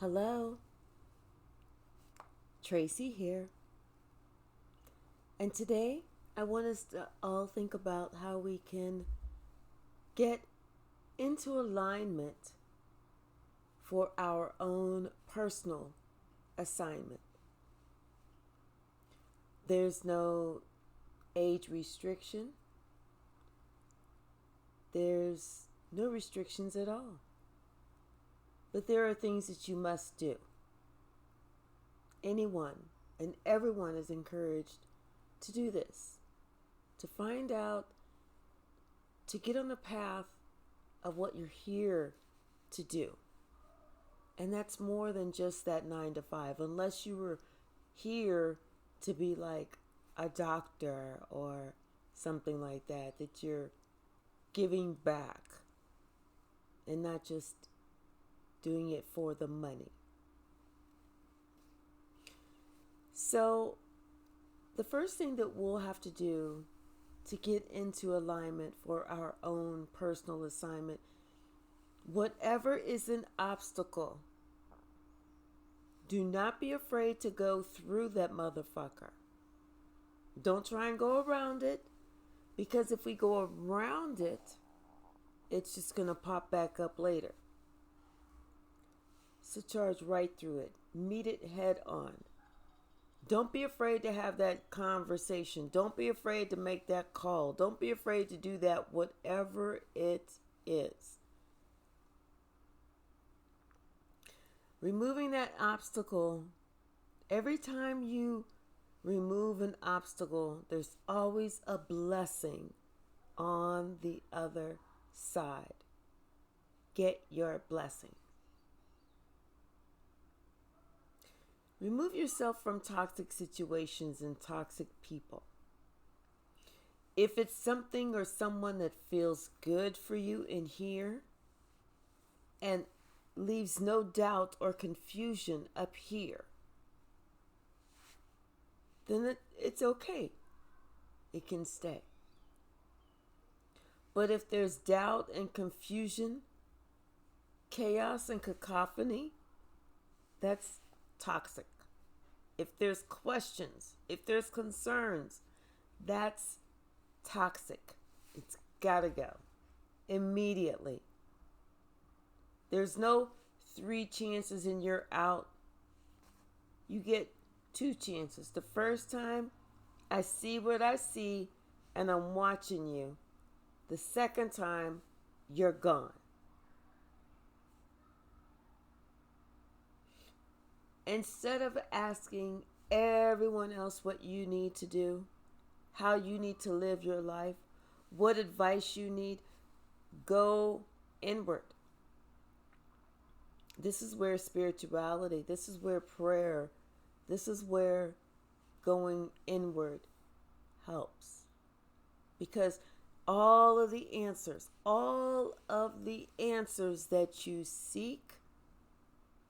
Hello, Tracy here. And today I want us to all think about how we can get into alignment for our own personal assignment. There's no age restriction, there's no restrictions at all. But there are things that you must do. Anyone and everyone is encouraged to do this, to find out, to get on the path of what you're here to do. And that's more than just that 9 to 5, unless you were here to be like a doctor or something like that, that you're giving back and not just doing it for the money. So the first thing that we'll have to do to get into alignment for our own personal assignment, whatever is an obstacle, do not be afraid to go through that motherfucker. Don't try and go around it, because if we go around it, it's just going to pop back up later. So charge right through it. Meet it head on. Don't be afraid to have that conversation. Don't be afraid to make that call. Don't be afraid to do that, whatever it is. Removing that obstacle, every time you remove an obstacle, there's always a blessing on the other side. Get your blessing. Remove yourself from toxic situations and toxic people. If it's something or someone that feels good for you in here and leaves no doubt or confusion up here, then it's okay. It can stay. But if there's doubt and confusion, chaos and cacophony, that's toxic. If there's questions, if there's concerns, that's toxic. It's gotta go immediately. There's no 3 chances and you're out. You get 2 chances. The first time, I see what I see and I'm watching you. The second time, you're gone. Instead of asking everyone else what you need to do, how you need to live your life, what advice you need, go inward. This is where spirituality, this is where prayer, this is where going inward helps. Because all of the answers that you seek,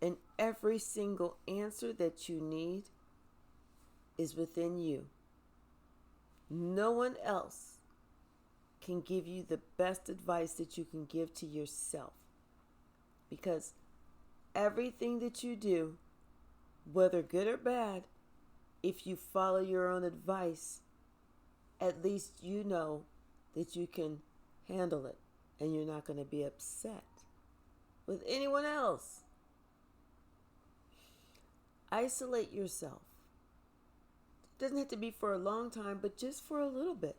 and every single answer that you need is within you. No one else can give you the best advice that you can give to yourself. Because everything that you do, whether good or bad, if you follow your own advice, at least you know that you can handle it and you're not going to be upset with anyone else. Isolate yourself. It doesn't have to be for a long time, but just for a little bit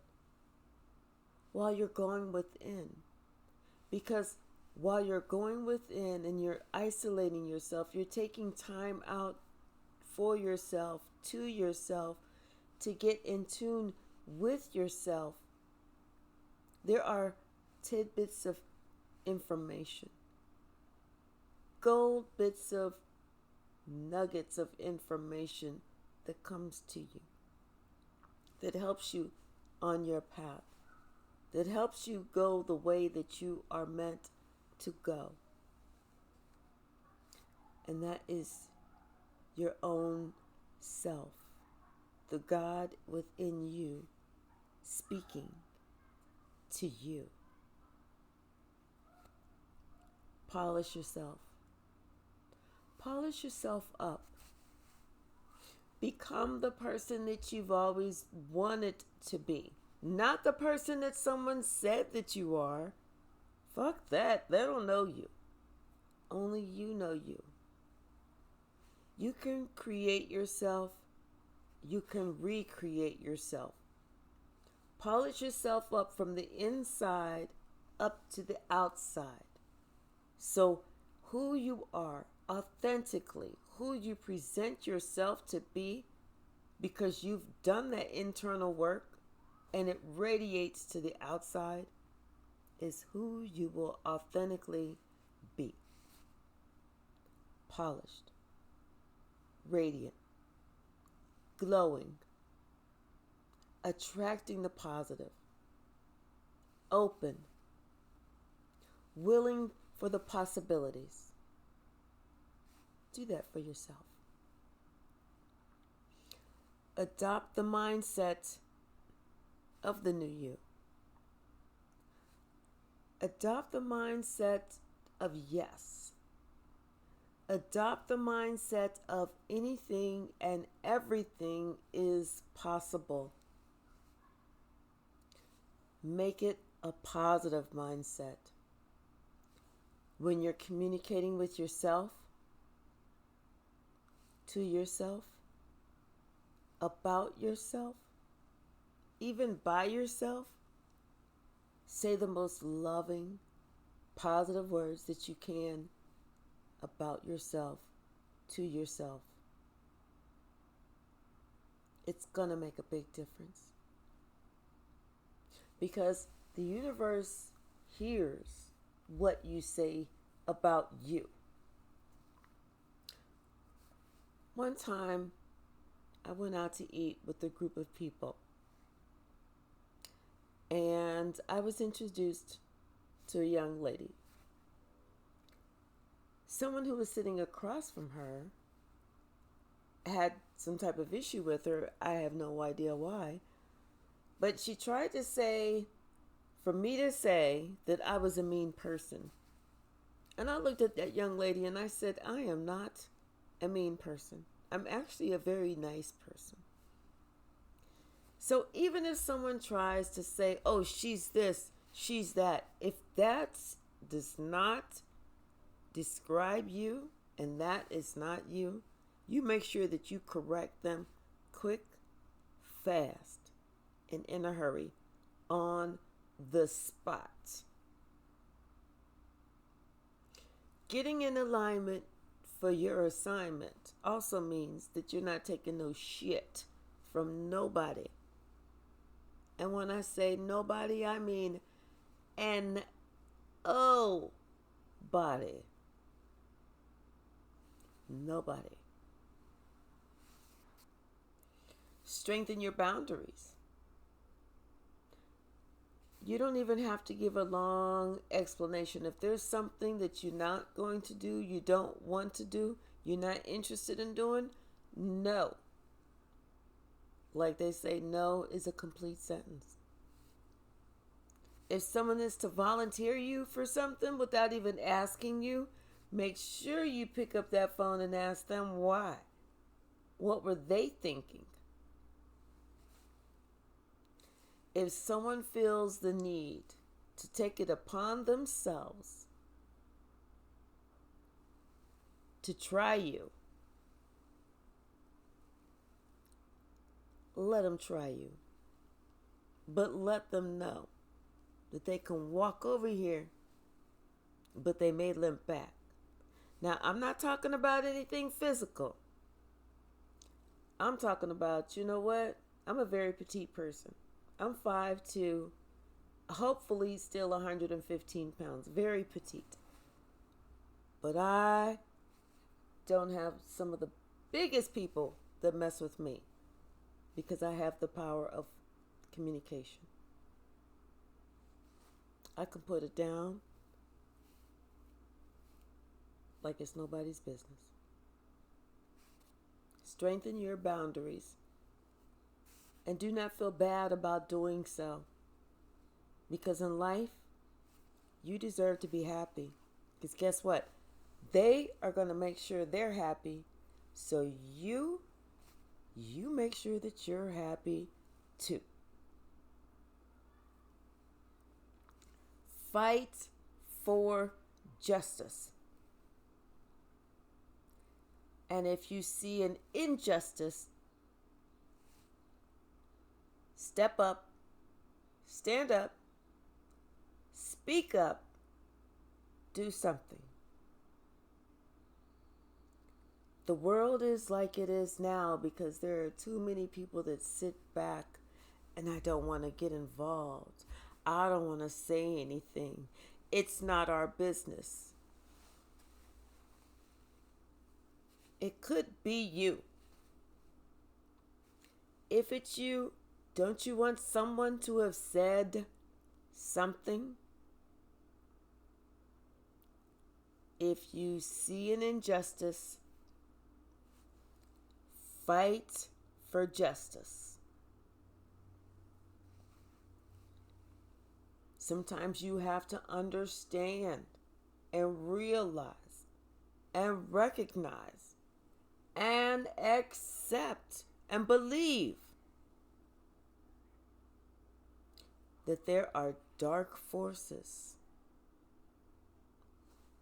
while you're going within. Because while you're going within and you're isolating yourself, you're taking time out for yourself, to get in tune with yourself. There are tidbits of information, gold bits of nuggets of information that comes to you, that helps you on your path, that helps you go the way that you are meant to go. And that is your own self, the God within you speaking to you. Polish yourself. Polish yourself up. Become the person that you've always wanted to be. Not the person that someone said that you are. Fuck that. They don't know you. Only you know you. You can create yourself. You can recreate yourself. Polish yourself up from the inside up to the outside. So who you are authentically, who you present yourself to be, because you've done that internal work and it radiates to the outside, is who you will authentically be. Polished, radiant, glowing, attracting the positive, open, willing for the possibilities. Do that for yourself. Adopt the mindset of the new you. Adopt the mindset of yes. Adopt the mindset of anything and everything is possible. Make it a positive mindset. When you're communicating with yourself, to yourself, about yourself, even by yourself, say the most loving, positive words that you can about yourself, to yourself. It's gonna make a big difference. Because the universe hears what you say about you. One time, I went out to eat with a group of people. And I was introduced to a young lady. Someone who was sitting across from her had some type of issue with her. I have no idea why. But she tried to say, for me to say that I was a mean person. And I looked at that young lady and I said, I am not a mean person. I'm actually a very nice person. So even if someone tries to say, oh, she's this, she's that, if that does not describe you and that is not you, you make sure that you correct them quick, fast, and in a hurry, on the spot. Getting in alignment for your assignment also means that you're not taking no shit from nobody. And when I say nobody, I mean N-O-body. Nobody. Strengthen your boundaries. You don't even have to give a long explanation. If there's something that you're not going to do, you don't want to do, you're not interested in doing, no. Like they say, no is a complete sentence. If someone is to volunteer you for something without even asking you, make sure you pick up that phone and ask them why. What were they thinking? If someone feels the need to take it upon themselves to try you, let them try you. But let them know that they can walk over here, but they may limp back. Now, I'm not talking about anything physical. I'm talking about, you know what? I'm a very petite person. I'm 5'2", hopefully still 115 pounds, very petite. But I don't have some of the biggest people that mess with me because I have the power of communication. I can put it down like it's nobody's business. Strengthen your boundaries. And do not feel bad about doing so. Because in life, you deserve to be happy. Because guess what? They are going to make sure they're happy. So you make sure that you're happy too. Fight for justice. And if you see an injustice, step up, stand up, speak up, do something. The world is like it is now because there are too many people that sit back and I don't want to get involved. I don't want to say anything. It's not our business. It could be you. If it's you, don't you want someone to have said something? If you see an injustice, fight for justice. Sometimes you have to understand and realize and recognize and accept and believe that there are dark forces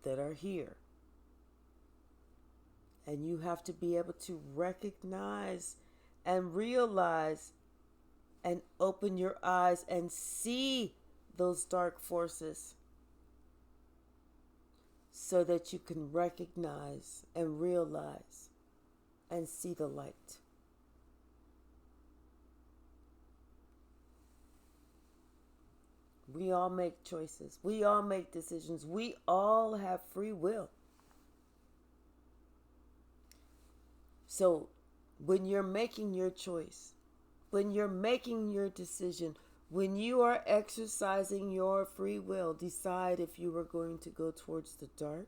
that are here. And you have to be able to recognize and realize and open your eyes and see those dark forces so that you can recognize and realize and see the light. We all make choices. We all make decisions. We all have free will. So when you're making your choice, when you're making your decision, when you are exercising your free will, decide if you are going to go towards the dark,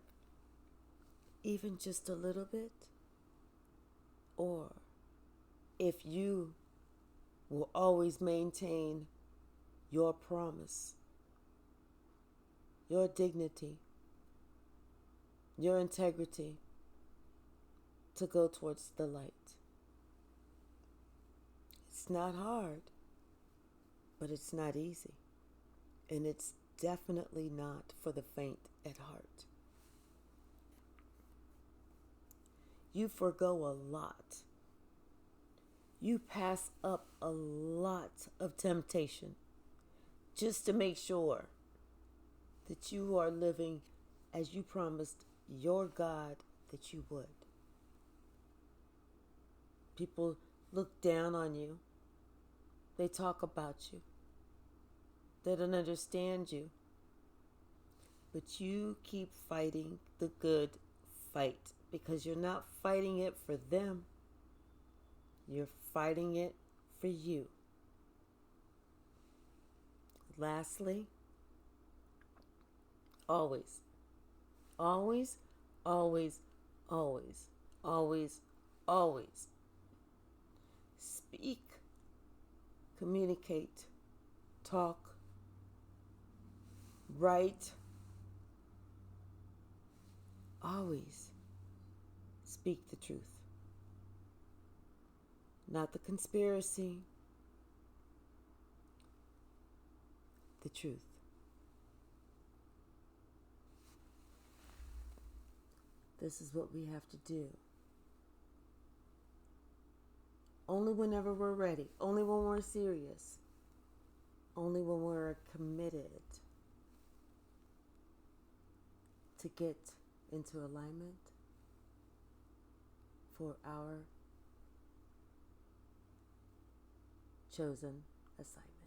even just a little bit, or if you will always maintain your promise, your dignity, your integrity to go towards the light. It's not hard, but it's not easy. And it's definitely not for the faint at heart. You forgo a lot. You pass up a lot of temptation just to make sure that you are living as you promised your God that you would. People look down on you. They talk about you. They don't understand you. But you keep fighting the good fight because you're not fighting it for them. You're fighting it for you. Lastly, always, always, always, always, always, always speak, communicate, talk, write. Always speak the truth. Not the conspiracy, the truth. This is what we have to do. Only whenever we're ready. Only when we're serious. Only when we're committed to get into alignment for our chosen assignment.